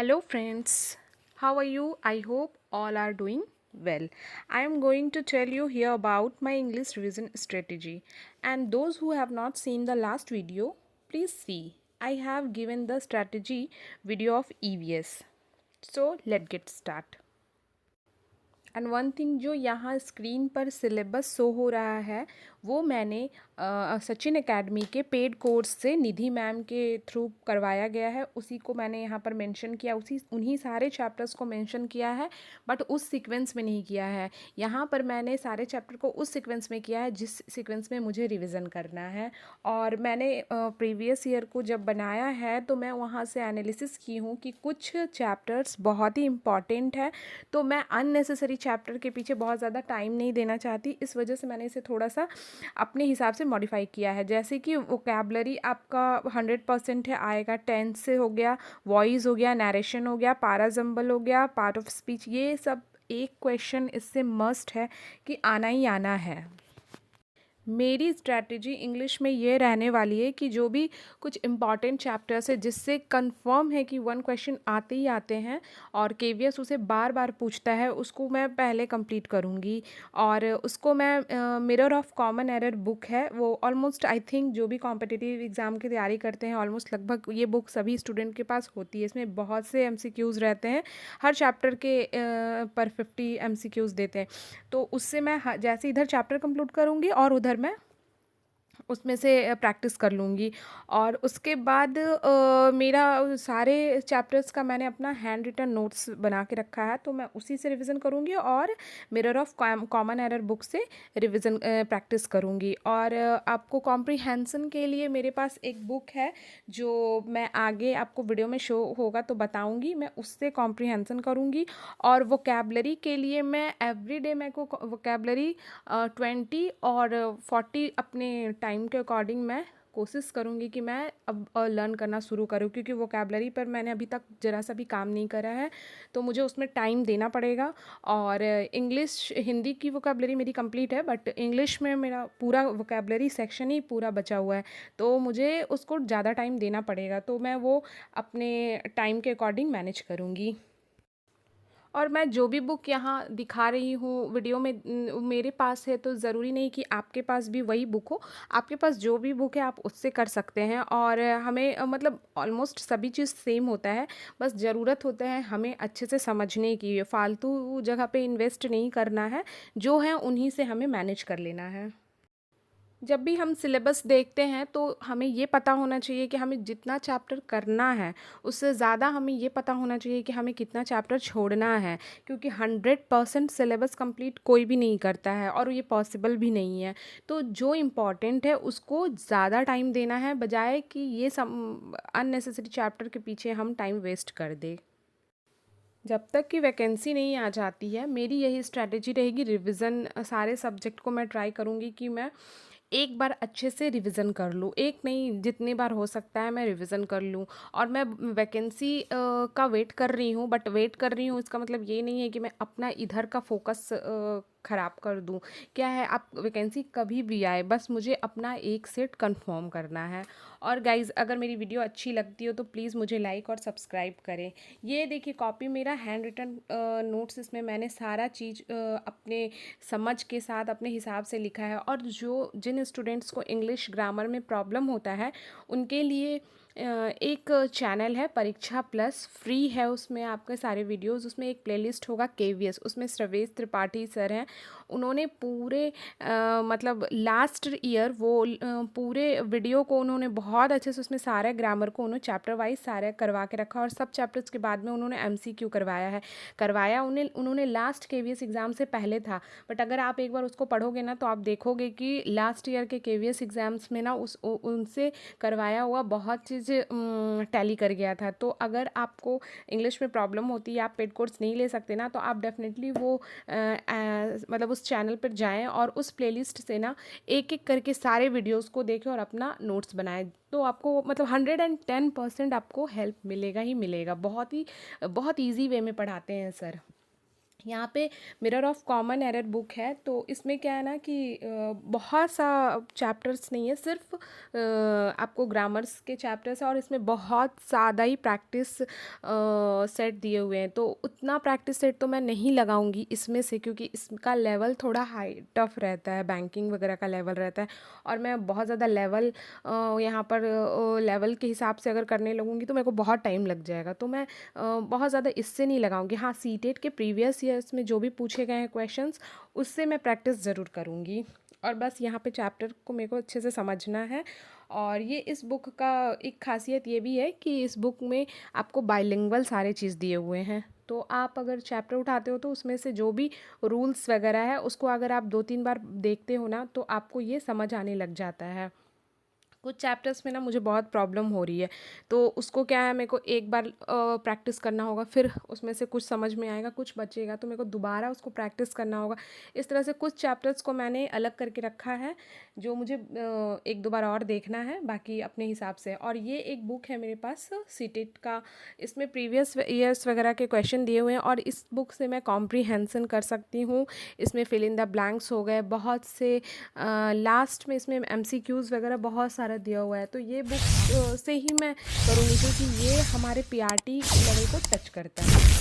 Hello, friends. How are you? I hope all are doing well. I am going to tell you here about my English revision strategy. And those who have not seen the last video, please see. I have given the strategy video of EVS. So, let's get start. And one thing जो यहाँ screen पर syllabus show हो रहा है वो मैंने Sachin academy के paid course से निधि मैम के थ्रू करवाया गया है। उसी को मैंने यहाँ पर मेंशन किया, उन्हीं सारे चैप्टर्स को मेंशन किया है, बट उस सीक्वेंस में नहीं किया है। यहाँ पर मैंने सारे चैप्टर को उस सीक्वेंस में किया है जिस सीक्वेंस में मुझे रिविज़न करना है। और मैंने प्रीवियस ईयर को जब बनाया है तो मैं वहाँ से एनालिसिस की हूँ कि कुछ चैप्टर्स बहुत ही इम्पॉर्टेंट है, तो मैं अननेसेसरी चैप्टर के पीछे बहुत ज़्यादा टाइम नहीं देना चाहती। इस वजह से मैंने इसे थोड़ा सा अपने हिसाब से मॉडिफाई किया है। जैसे कि वोकैबलरी आपका 100% है, आएगा। टेंस से हो गया, वॉइस हो गया, नरेशन हो गया, पाराजम्बल हो गया, पार्ट ऑफ स्पीच, ये सब एक क्वेश्चन इससे मस्ट है कि आना ही आना है। मेरी स्ट्रैटेजी इंग्लिश में ये रहने वाली है कि जो भी कुछ इम्पॉर्टेंट चैप्टर्स है जिससे कंफर्म है कि वन क्वेश्चन आते ही आते हैं और केवीएस उसे बार बार पूछता है, उसको मैं पहले कंप्लीट करूँगी। और उसको मैं mirror of common error book है, वो ऑलमोस्ट आई थिंक जो भी कॉम्पिटिटिव एग्ज़ाम की तैयारी करते हैं ऑलमोस्ट लगभग ये बुक सभी स्टूडेंट के पास होती है। इसमें बहुत से एमसीक्यूज़ रहते हैं, हर चैप्टर के पर 50 एमसीक्यूज़ देते हैं। तो उससे मैं जैसे इधर चैप्टर कंप्लीट करूँगी और उधर मैं उसमें से प्रैक्टिस कर लूँगी। और उसके बाद मेरा सारे चैप्टर्स का मैंने अपना हैंड रिटन नोट्स बना के रखा है, तो मैं उसी से रिवीजन करूँगी और mirror of common error book से रिवीजन प्रैक्टिस करूँगी। और आपको कॉम्प्रिहेंसन के लिए मेरे पास एक बुक है जो मैं आगे आपको वीडियो में शो होगा तो बताऊँगी, मैं उससे कॉम्प्रिहेंसन करूँगी। और वोकैबलरी के लिए मैं एवरीडे मेरे को वोकैबलरी 20 और 40 अपने टाइम के अकॉर्डिंग मैं कोशिश करूँगी कि मैं अब लर्न करना शुरू करूँ, क्योंकि वोकैबलरी पर मैंने अभी तक ज़रा सा भी काम नहीं करा है, तो मुझे उसमें टाइम देना पड़ेगा। और इंग्लिश हिंदी की वोकैबलरी मेरी कंप्लीट है, बट इंग्लिश में मेरा पूरा वोकैबलरी सेक्शन ही पूरा बचा हुआ है, तो मुझे उसको ज़्यादा टाइम देना पड़ेगा, तो मैं वो अपने टाइम के अकॉर्डिंग मैनेज करूँगी। और मैं जो भी बुक यहाँ दिखा रही हूँ वीडियो में मेरे पास है, तो ज़रूरी नहीं कि आपके पास भी वही बुक हो। आपके पास जो भी बुक है आप उससे कर सकते हैं। और हमें मतलब ऑलमोस्ट सभी चीज़ सेम होता है, बस ज़रूरत होता है हमें अच्छे से समझने की। फालतू जगह पे इन्वेस्ट नहीं करना है, जो है उन्हीं से हमें मैनेज कर लेना है। जब भी हम सिलेबस देखते हैं तो हमें ये पता होना चाहिए कि हमें जितना चैप्टर करना है उससे ज़्यादा हमें ये पता होना चाहिए कि हमें कितना चैप्टर छोड़ना है, क्योंकि 100% सिलेबस कंप्लीट कोई भी नहीं करता है और ये पॉसिबल भी नहीं है। तो जो इम्पॉर्टेंट है उसको ज़्यादा टाइम देना है, बजाय कि ये सब अननेसेसरी चैप्टर के पीछे हम टाइम वेस्ट कर दें। जब तक कि वैकेंसी नहीं आ जाती है मेरी यही स्ट्रैटेजी रहेगी। रिवीजन सारे सब्जेक्ट को मैं ट्राई करूँगी कि मैं एक बार अच्छे से रिवीजन कर लूँ, एक नहीं जितनी बार हो सकता है मैं रिवीजन कर लूँ। और मैं वैकेंसी का वेट कर रही हूँ, बट वेट कर रही हूँ इसका मतलब ये नहीं है कि मैं अपना इधर का फोकस ख़राब कर दूँ। क्या है, आप वैकेंसी कभी भी आए, बस मुझे अपना एक सीट कंफर्म करना है। और गाइज़ अगर मेरी वीडियो अच्छी लगती हो तो प्लीज़ मुझे लाइक और सब्सक्राइब करें। ये देखिए कॉपी मेरा हैंड रिटन नोट्स, इसमें मैंने सारा चीज़ अपने समझ के साथ अपने हिसाब से लिखा है। और जो जिन स्टूडेंट्स को इंग्लिश ग्रामर में प्रॉब्लम होता है उनके लिए एक चैनल है परीक्षा प्लस, फ्री है, उसमें आपके सारे वीडियोस, उसमें एक प्लेलिस्ट होगा केवीएस, उसमें सर्वेश त्रिपाठी सर हैं। उन्होंने पूरे मतलब लास्ट ईयर वो पूरे वीडियो को उन्होंने बहुत अच्छे से, उसमें सारे ग्रामर को उन्होंने चैप्टर वाइज सारे करवा के रखा, और सब चैप्टर्स के बाद में उन्होंने एमसीक्यू करवाया उन्होंने लास्ट केवीएस एग्ज़ाम से पहले था। बट अगर आप एक बार उसको पढ़ोगे ना तो आप देखोगे कि लास्ट ईयर के केवीएस एग्ज़ाम्स में ना उनसे करवाया हुआ बहुत चीज़ टैली कर गया था। तो अगर आपको इंग्लिश में प्रॉब्लम होती है, आप पेड कोर्स नहीं ले सकते ना, तो आप डेफिनेटली वो मतलब उस चैनल पर जाएं और उस प्लेलिस्ट से ना एक एक करके सारे वीडियोस को देखें और अपना नोट्स बनाएं। तो आपको मतलब 110% आपको हेल्प मिलेगा ही मिलेगा। बहुत ईजी वे में पढ़ाते हैं सर। यहाँ पे mirror of common error book है। तो इसमें क्या है ना कि बहुत सा चैप्टर्स नहीं है, सिर्फ आपको ग्रामर्स के चैप्टर्स है और इसमें बहुत ज़्यादा ही प्रैक्टिस सेट दिए हुए हैं। तो उतना प्रैक्टिस सेट तो मैं नहीं लगाऊंगी इसमें से, क्योंकि इसका लेवल थोड़ा हाई टफ रहता है, बैंकिंग वगैरह का लेवल रहता है और मैं बहुत ज़्यादा लेवल यहाँ पर लेवल के हिसाब से अगर करने लगूँगी तो मेरे को बहुत टाइम लग जाएगा। तो मैं बहुत ज़्यादा इससे नहीं लगाऊंगी। हाँ, सीटेट के प्रीवियस ईयर्स में जो भी पूछे गए हैं क्वेश्चंस, उससे मैं प्रैक्टिस ज़रूर करूँगी। और बस यहाँ पे चैप्टर को मेरे को अच्छे से समझना है। और ये इस बुक का एक खासियत ये भी है कि इस बुक में आपको बाइलिंगुअल सारे चीज़ दिए हुए हैं। तो आप अगर चैप्टर उठाते हो तो उसमें से जो भी रूल्स वगैरह है उसको अगर आप 2-3 बार देखते हो ना तो आपको ये समझ आने लग जाता है। कुछ चैप्टर्स में ना मुझे बहुत प्रॉब्लम हो रही है, तो उसको क्या है, मेरे को एक बार प्रैक्टिस करना होगा, फिर उसमें से कुछ समझ में आएगा, कुछ बचेगा तो मेरे को दोबारा उसको प्रैक्टिस करना होगा। इस तरह से कुछ चैप्टर्स को मैंने अलग करके रखा है जो मुझे एक दो बार और देखना है, बाकी अपने हिसाब से। और ये एक बुक है मेरे पास सीटेट का, इसमें प्रीवियस ईयर्स वगैरह के क्वेश्चन दिए हुए हैं और इस बुक से मैं कॉम्प्रीहेंसन कर सकती हूँ। इसमें फिल इन द ब्लैंक्स हो गए बहुत से, लास्ट में इसमें एमसीक्यूज़ वगैरह बहुत सारा दिया हुआ है। तो ये बुक से ही मैं करूँगी क्योंकि ये हमारे पीआरटी लेवल को टच करता है।